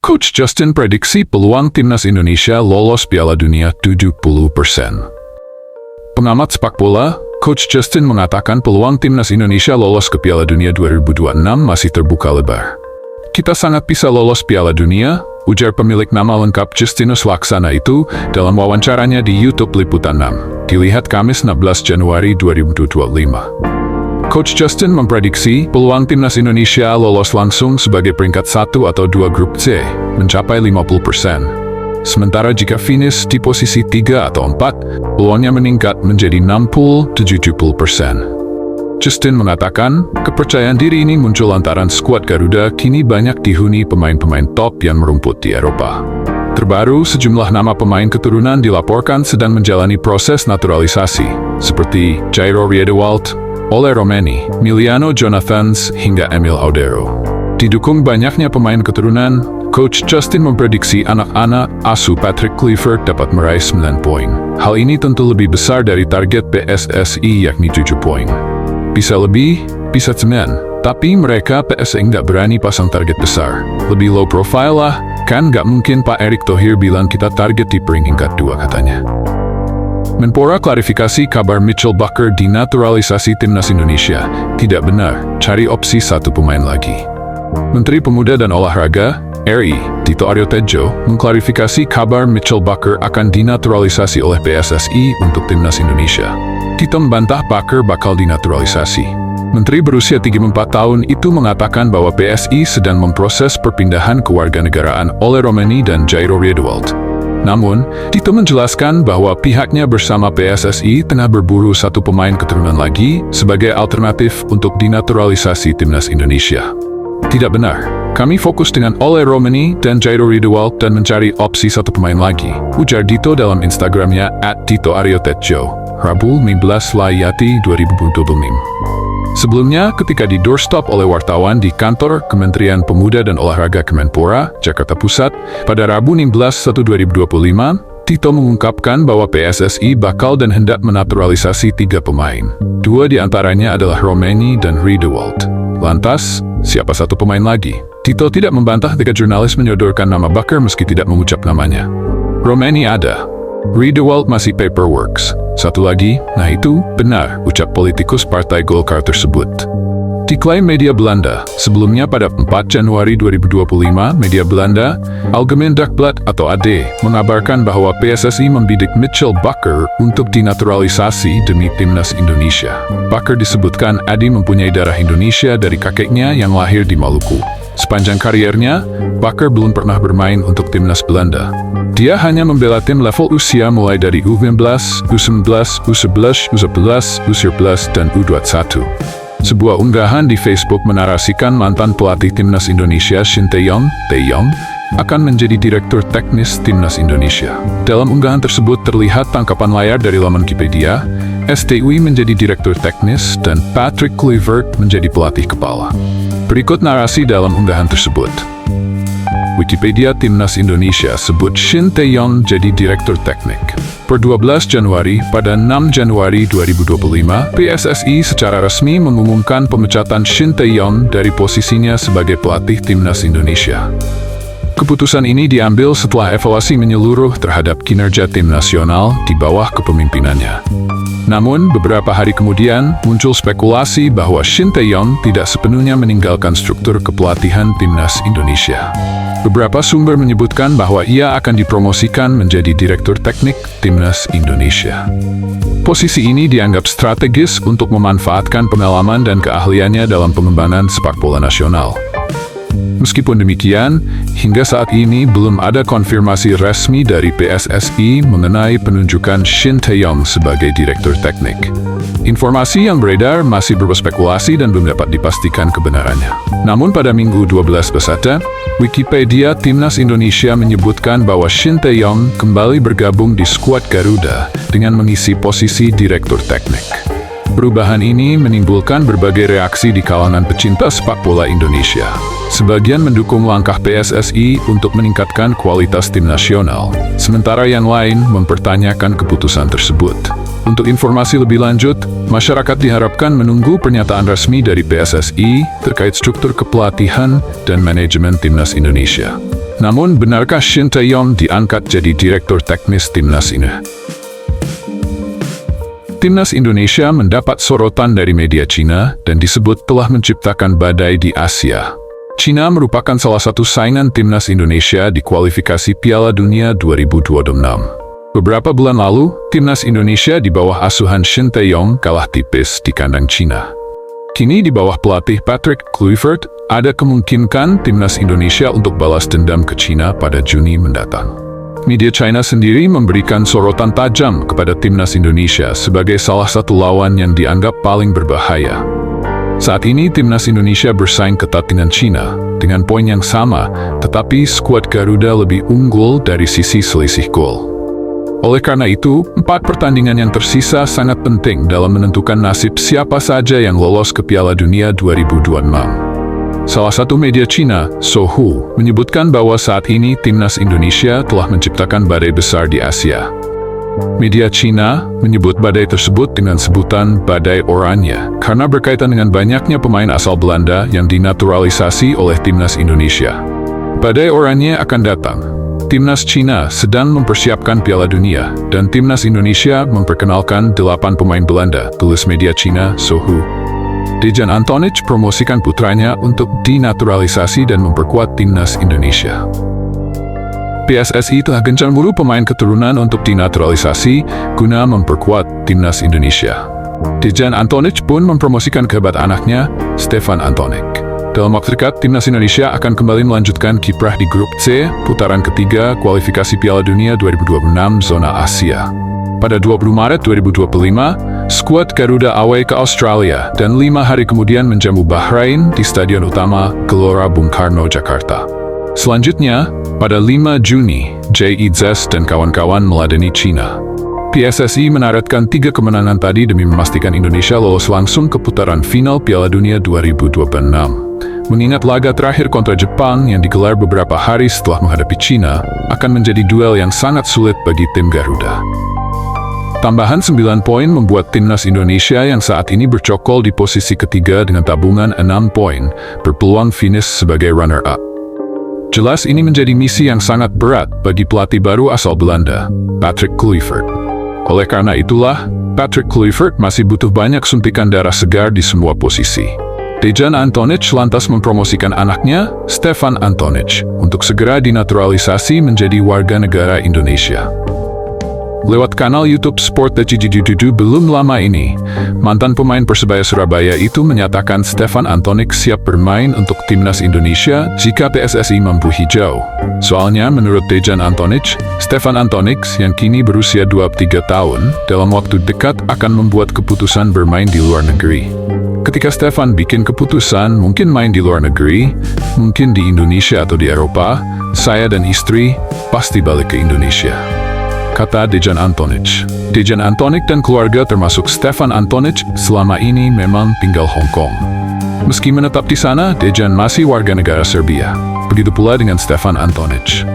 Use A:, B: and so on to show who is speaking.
A: Coach Justin prediksi peluang timnas Indonesia lolos Piala Dunia 70%. Pengamat sepak bola, Coach Justin mengatakan peluang timnas Indonesia lolos ke Piala Dunia 2026 masih terbuka lebar. Kita sangat bisa lolos Piala Dunia, ujar pemilik nama lengkap Justinus Laksana itu dalam wawancaranya di YouTube Liputan 6, dilihat Kamis 16 Januari 2025. Coach Justin memprediksi peluang timnas Indonesia lolos langsung sebagai peringkat 1 atau 2 grup C, mencapai 50%. Sementara jika finish di posisi 3 atau 4, peluangnya meningkat menjadi 60–70%. Justin mengatakan, kepercayaan diri ini muncul lantaran skuad Garuda kini banyak dihuni pemain-pemain top yang merumput di Eropa. Terbaru, sejumlah nama pemain keturunan dilaporkan sedang menjalani proses naturalisasi, seperti Jairo Riedewald, Ole Romeni, Miliano Jonathans, hingga Emil Audero. Didukung banyaknya pemain keturunan, Coach Justin memprediksi anak-anak asuh Patrick Kluivert dapat meraih 9 poin. Hal ini tentu lebih besar dari target PSSI yakni 7 poin. Bisa lebih, bisa 9, tapi mereka PSSI nggak berani pasang target besar. Lebih low profile lah, kan nggak mungkin Pak Erick Thohir bilang kita target di peringkat 2 katanya. Menpora klarifikasi kabar Mitchell Bakker dinaturalisasi timnas Indonesia. Tidak benar, cari opsi 1 pemain lagi. Menteri Pemuda dan Olahraga, RI, Tito Aryo Tejo, mengklarifikasi kabar Mitchell Bakker akan dinaturalisasi oleh PSSI untuk timnas Indonesia. Tito membantah Bakker bakal dinaturalisasi. Menteri berusia 34 tahun itu mengatakan bahwa PSI sedang memproses perpindahan kewarganegaraan Ole Romeni dan Jairo Riedewald. Namun, Tito menjelaskan bahwa pihaknya bersama PSSI tengah berburu 1 pemain keturunan lagi sebagai alternatif untuk dinaturalisasi timnas Indonesia. Tidak benar, kami fokus dengan Ole Romeni dan Jairo Riedewald dan mencari opsi 1 pemain lagi, ujar Tito dalam Instagramnya @TitoAryoTejo, Rabu 15 Layati 2025. Sebelumnya, ketika di doorstop oleh wartawan di kantor Kementerian Pemuda dan Olahraga Kemenpora, Jakarta Pusat, pada Rabu 16/1/2025, Tito mengungkapkan bahwa PSSI bakal dan hendak menaturalisasi 3 pemain. 2 di antaranya adalah Romeni dan Riedewald. Lantas, siapa 1 pemain lagi? Tito tidak membantah ketika jurnalis menyodorkan nama Bakker meski tidak mengucap namanya. Romeni ada, Riedewald masih paperworks. 1 lagi, nah itu, benar, ucap politikus Partai Golkar tersebut. Diklaim media Belanda, sebelumnya pada 4 Januari 2025, media Belanda, Algemeen Dagblad atau AD, mengabarkan bahwa PSSI membidik Mitchell Bakker untuk dinaturalisasi demi timnas Indonesia. Bakker disebutkan Adi mempunyai darah Indonesia dari kakeknya yang lahir di Maluku. Sepanjang kariernya, Bakker belum pernah bermain untuk timnas Belanda. Dia hanya membela tim level usia mulai dari U15, U19, U11, U11, U11, dan U21. Sebuah unggahan di Facebook menarasikan mantan pelatih timnas Indonesia Shin Tae-yong akan menjadi direktur teknis timnas Indonesia. Dalam unggahan tersebut terlihat tangkapan layar dari laman Wikipedia, STUI menjadi direktur teknis dan Patrick Kluivert menjadi pelatih kepala. Berikut narasi dalam unggahan tersebut. Wikipedia Timnas Indonesia sebut Shin Tae-yong jadi direktur teknik. Per 12 Januari, pada 6 Januari 2025, PSSI secara resmi mengumumkan pemecatan Shin Tae-yong dari posisinya sebagai pelatih Timnas Indonesia. Keputusan ini diambil setelah evaluasi menyeluruh terhadap kinerja tim nasional di bawah kepemimpinannya. Namun, beberapa hari kemudian, muncul spekulasi bahwa Shin Tae-yong tidak sepenuhnya meninggalkan struktur kepelatihan timnas Indonesia. Beberapa sumber menyebutkan bahwa ia akan dipromosikan menjadi direktur teknik timnas Indonesia. Posisi ini dianggap strategis untuk memanfaatkan pengalaman dan keahliannya dalam pengembangan sepak bola nasional. Meskipun demikian, hingga saat ini belum ada konfirmasi resmi dari PSSI mengenai penunjukan Shin Tae-yong sebagai direktur teknik. Informasi yang beredar masih berspekulasi dan belum dapat dipastikan kebenarannya. Namun pada Minggu 12 Besata, Wikipedia Timnas Indonesia menyebutkan bahwa Shin Tae-yong kembali bergabung di skuad Garuda dengan mengisi posisi direktur teknik. Perubahan ini menimbulkan berbagai reaksi di kalangan pecinta sepak bola Indonesia. Sebagian mendukung langkah PSSI untuk meningkatkan kualitas tim nasional, sementara yang lain mempertanyakan keputusan tersebut. Untuk informasi lebih lanjut, masyarakat diharapkan menunggu pernyataan resmi dari PSSI terkait struktur kepelatihan dan manajemen timnas Indonesia. Namun, benarkah Shin Tae-yong diangkat jadi direktur teknis timnas ini? Timnas Indonesia mendapat sorotan dari media Cina dan disebut telah menciptakan badai di Asia. Cina merupakan salah satu saingan timnas Indonesia di kualifikasi Piala Dunia 2026. Beberapa bulan lalu, timnas Indonesia di bawah asuhan Shin Tae-yong kalah tipis di kandang Cina. Kini di bawah pelatih Patrick Kluivert, ada kemungkinan timnas Indonesia untuk balas dendam ke Cina pada Juni mendatang. Media China sendiri memberikan sorotan tajam kepada timnas Indonesia sebagai salah satu lawan yang dianggap paling berbahaya. Saat ini timnas Indonesia bersaing ketat dengan Cina dengan poin yang sama, tetapi skuad Garuda lebih unggul dari sisi selisih gol. Oleh karena itu, 4 pertandingan yang tersisa sangat penting dalam menentukan nasib siapa saja yang lolos ke Piala Dunia 2026. Salah satu media Cina, Sohu, menyebutkan bahwa saat ini timnas Indonesia telah menciptakan badai besar di Asia. Media Cina menyebut badai tersebut dengan sebutan badai oranye karena berkaitan dengan banyaknya pemain asal Belanda yang dinaturalisasi oleh timnas Indonesia. Badai oranye akan datang. Timnas Cina sedang mempersiapkan Piala Dunia dan timnas Indonesia memperkenalkan 8 pemain Belanda, tulis media Cina, Sohu. Dejan Antonich promosikan putranya untuk dinaturalisasi dan memperkuat timnas Indonesia. PSSI telah gencar memburu pemain keturunan untuk dinaturalisasi guna memperkuat timnas Indonesia. Dejan Antonich pun mempromosikan kehebatan anaknya, Stefan Antonik. Dalam waktu dekat, timnas Indonesia akan kembali melanjutkan kiprah di grup C, putaran ketiga kualifikasi Piala Dunia 2026 zona Asia. Pada 20 Maret 2025, skuad Garuda away ke Australia dan 5 hari kemudian menjamu Bahrain di Stadion Utama Gelora Bung Karno, Jakarta. Selanjutnya, pada 5 Juni, JIZ dan kawan-kawan meladeni Cina. PSSI menaretkan 3 kemenangan tadi demi memastikan Indonesia lolos langsung ke putaran final Piala Dunia 2026. Mengingat laga terakhir kontra Jepang yang digelar beberapa hari setelah menghadapi Cina, akan menjadi duel yang sangat sulit bagi tim Garuda. Tambahan 9 poin membuat timnas Indonesia yang saat ini bercokol di posisi ketiga dengan tabungan 6 poin, berpeluang finish sebagai runner-up. Jelas ini menjadi misi yang sangat berat bagi pelatih baru asal Belanda, Patrick Kluivert. Oleh karena itulah, Patrick Kluivert masih butuh banyak suntikan darah segar di semua posisi. Dejan Antonich lantas mempromosikan anaknya, Stefan Antonich, untuk segera dinaturalisasi menjadi warga negara Indonesia. Lewat kanal YouTube Sport.gg belum lama ini, mantan pemain Persebaya Surabaya itu menyatakan Stefan Antonik siap bermain untuk timnas Indonesia jika PSSI mampu hijau. Soalnya menurut Dejan Antonich, Stefan Antonik yang kini berusia 23 tahun, dalam waktu dekat akan membuat keputusan bermain di luar negeri. Ketika Stefan bikin keputusan mungkin main di luar negeri, mungkin di Indonesia atau di Eropa, saya dan istri pasti balik ke Indonesia, kata Dejan Antonich. Dejan Antonich dan keluarga termasuk Stefan Antonich selama ini memang tinggal Hong Kong. Meski menetap di sana, Dejan masih warga negara Serbia. Begitu pula dengan Stefan Antonich.